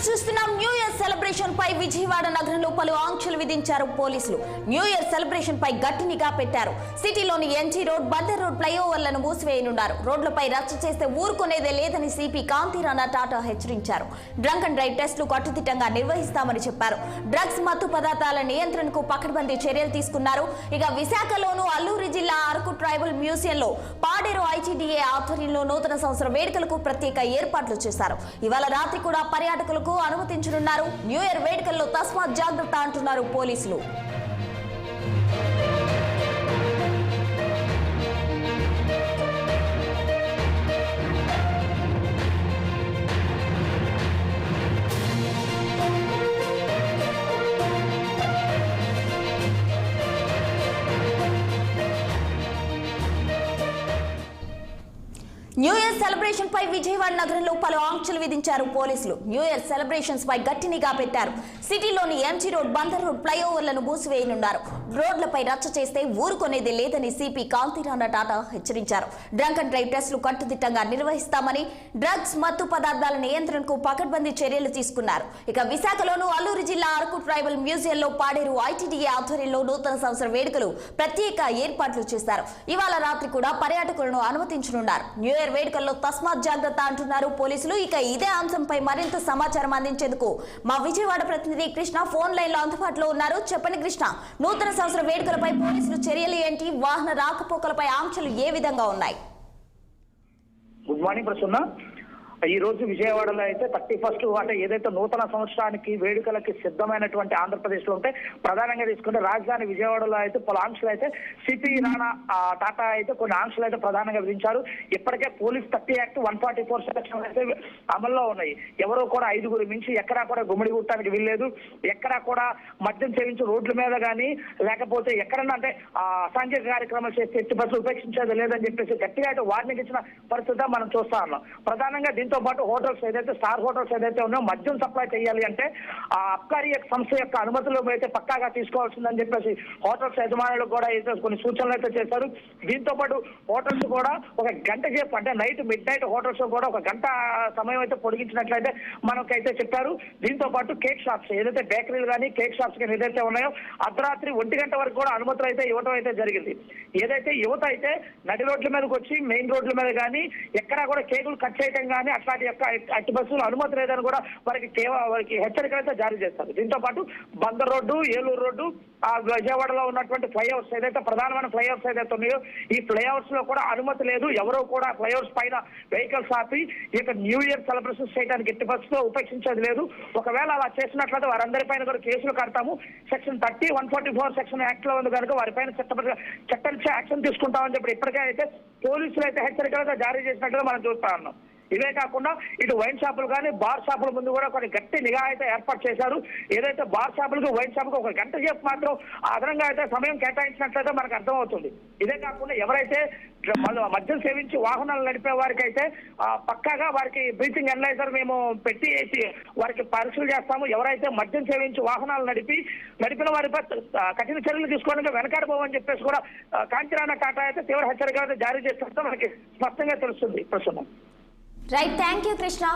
చూస్తున్నాం. New year celebration పై విజయవాడ నగరంలో పలు ఆంక్షలు విధించారు పోలీసులు. న్యూ ఇయర్ సెలబ్రేషన్ పై గట్టి నిఘా పెట్టారు. సిటీలోని ఎంజీ రోడ్, బందర్ రోడ్ ఫ్లైఓవర్లను మూసివేయనున్నారు. రోడ్లపై రచ్చ చేస్తే ఊరుకునేదే లేదని సిపి కాంతిరాణా టాటా హెచ్చరించారు. డ్రంక్ అండ్ డ్రైవ్ టెస్టులు కట్టుదిట్టంగా నిర్వహిస్తామని చెప్పారు. డ్రగ్స్ మత్తు పదార్థాల నియంత్రణకు పకడ్బందీ చర్యలు తీసుకున్నారు. ఇక విశాఖలోను అల్లూరి జిల్లా అరకు ట్రైబల్ మ్యూజియంలో పాడేరు ఐటీడీఏ ఆధ్వర్యంలో నూతన సంవత్సర వేడుకలకు ప్రత్యేక ఏర్పాట్లు చేశారు. ఇవాళ రాత్రి కూడా పర్యాటకులకు అనుమతించనున్నారు. న్యూ ఇయర్ వేడుకల్లో తస్మాత్ జాగ్రత్త అంటున్నారు పోలీసులు. న్యూ ఇయర్ సెలబ్రేషన్ పై విజయవాడ నగరంలో పలు ఆంక్షలు విధించారు పోలీసులు. న్యూ ఇయర్ సెలబ్రేషన్స్ పై గట్టి నిఘా పెట్టారు. సిటీలోని ఎంజీ రోడ్, బందర్ రోడ్ ఫ్లైఓవర్లను మూసివేయనున్నారు. రోడ్లపై రచ్చ చేస్తే ఊరుకునేది లేదని సిపి కాంతిరాణా టాటా హెచ్చరించారు. డ్రంక్ అండ్ డ్రైవ్ టెస్టులు కట్టుదిట్టంగా నిర్వహిస్తామని, డ్రగ్స్ మత్తు పదార్థాల నియంత్రణకు పకడ్బందీ చర్యలు తీసుకున్నారు. ఇక విశాఖలోను అల్లూరి జిల్లా అరకు ట్రైబల్ మ్యూజియంలో పాడేరు ఐటీడీఏ ఆధ్వర్యంలో నూతన సంవత్సర వేడుకలు ప్రత్యేక ఏర్పాట్లు చేశారు. ఇవాళ రాత్రి కూడా పర్యాటకులను అనుమతించనున్నారు. న్యూ ఇయర్ వేడుకల్లో తస్మాత్ జాగ్రత్త అంటున్నారు పోలీసులు. ఇక ఇదే అంశంపై మరింత సమాచారం అందించేందుకు మా విజయవాడ ప్రతినిధి కృష్ణ ఫోన్ లైన్ లో అందుబాటులో ఉన్నారు. చెప్పండి కృష్ణ, నూతన సంవత్సర వేడుకలపై పోలీసులు చర్యలు ఏంటి? వాహన రాకపోకలపై ఆంక్షలు ఏ విధంగా ఉన్నాయి? Good morning Prasanna. ఈ రోజు విజయవాడలో అయితే 31st అంటే ఏదైతే నూతన సంవత్సరానికి వేడుకలకి సిద్ధమైనటువంటి ఆంధ్రప్రదేశ్ లో ఉంటే ప్రధానంగా తీసుకుంటే రాజధాని విజయవాడలో అయితే పలు ఆంక్షలు అయితే సిపి రాణా టాటా అయితే కొన్ని ఆంక్షలు అయితే ప్రధానంగా విధించారు. ఇప్పటికే పోలీస్ 30 యాక్ట్ 144 సెక్షన్ అయితే అమల్లో ఉన్నాయి. ఎవరో కూడా 5గురు మించి ఎక్కడా కూడా గుమ్మడి గుట్టానికి వీల్లేదు. ఎక్కడా కూడా మద్యం సేవించి రోడ్ల మీద కానీ లేకపోతే ఎక్కడన్నా అంటే అసాంఘిక కార్యక్రమాలు చేస్తే ఎట్టి బస్సులు ఉపేక్షించేది లేదని చెప్పేసి గట్టిగా అయితే వార్నింగ్ ఇచ్చిన పరిస్థితి మనం చూస్తా ఉన్నాం. ప్రధానంగా దీంతో పాటు హోటల్స్ ఏదైతే స్టార్ హోటల్స్ ఏదైతే ఉన్నాయో మద్యం సప్లై చేయాలి అంటే ఆ అబ్కారీ సంస్థ యొక్క అనుమతులు అయితే పక్కాగా తీసుకోవాల్సిందని చెప్పేసి హోటల్స్ యజమానులు కూడా అయితే కొన్ని సూచనలు అయితే చేశారు. దీంతో పాటు హోటల్స్ కూడా ఒక గంట సేపు అంటే మిడ్ నైట్ హోటల్స్ కూడా ఒక గంట సమయం అయితే పొడిగించినట్లయితే మనకైతే చెప్పారు. దీంతో పాటు కేక్ షాప్స్ ఏదైతే బేకరీలు కానీ కేక్ షాప్స్ కానీ ఏదైతే ఉన్నాయో అర్ధరాత్రి 1 గంట వరకు కూడా అనుమతులు అయితే ఇవ్వడం అయితే జరిగింది. ఏదైతే యువత అయితే నడి రోడ్ల మీదకి వచ్చి మెయిన్ రోడ్ల మీద కానీ ఎక్కడా కూడా కేకులు కట్ చేయడం కానీ అట్లాంటి యొక్క అట్టి బస్సులు అనుమతి లేదని కూడా వారికి హెచ్చరికలు అయితే జారీ చేస్తారు. దీంతో పాటు బందర్ రోడ్డు, ఏలూరు రోడ్డు, విజయవాడలో ఉన్నటువంటి ఫ్లైఓవర్స్ ఏదైతే ప్రధానమైన ఫ్లైఓవర్స్ ఏదైతే ఉన్నాయో ఈ ఫ్లైఓవర్స్ లో కూడా అనుమతి లేదు. ఎవరో కూడా ఫ్లైఓవర్స్ పైన వెహికల్స్ ఆపి ఇక న్యూ ఇయర్ సెలబ్రేషన్స్ చేయడానికి ఎట్టి బస్సులో ఉపేక్షించేది లేదు. ఒకవేళ అలా చేసినట్లయితే వారందరిపైన కూడా కేసులు కడతాము. సెక్షన్ 30, 144 సెక్షన్ యాక్ట్ లో ఉంది కనుక వారిపైన చట్టరీత్యా యాక్షన్ తీసుకుంటామని చెప్పి ఇప్పటికే అయితే పోలీసులు అయితే హెచ్చరికలుగా జారీ చేసినట్లుగా మనం చూస్తా ఉన్నాం. ఇవే కాకుండా ఇటు వైన్ షాపులు కానీ బార్ షాపుల ముందు కూడా కొన్ని గట్టి నిఘా అయితే ఏర్పాటు చేశారు. ఏదైతే బార్ షాపులకు వైన్ షాపులకు ఒక గంట సేపు మాత్రం అదనంగా అయితే సమయం కేటాయించినట్లయితే మనకు అర్థమవుతుంది. ఇదే కాకుండా ఎవరైతే మద్యం సేవించి వాహనాలు నడిపే వారికి అయితే పక్కాగా వారికి బ్రీతింగ్ అనలైజర్ మేము పెట్టి వారికి పరీక్షలు చేస్తాము. ఎవరైతే మద్యం సేవించి వాహనాలు నడిపిన వారిపై కఠిన చర్యలు తీసుకోవడానికి వెనకాడబోమని చెప్పేసి కూడా కాంతిరాణా టాటా అయితే తీవ్ర హెచ్చరికలు జారీ చేస్తున్నట్టు మనకి స్పష్టంగా తెలుస్తుంది. ప్రస్తుతం రైట్, థ్యాంక్ యూ కృష్ణ.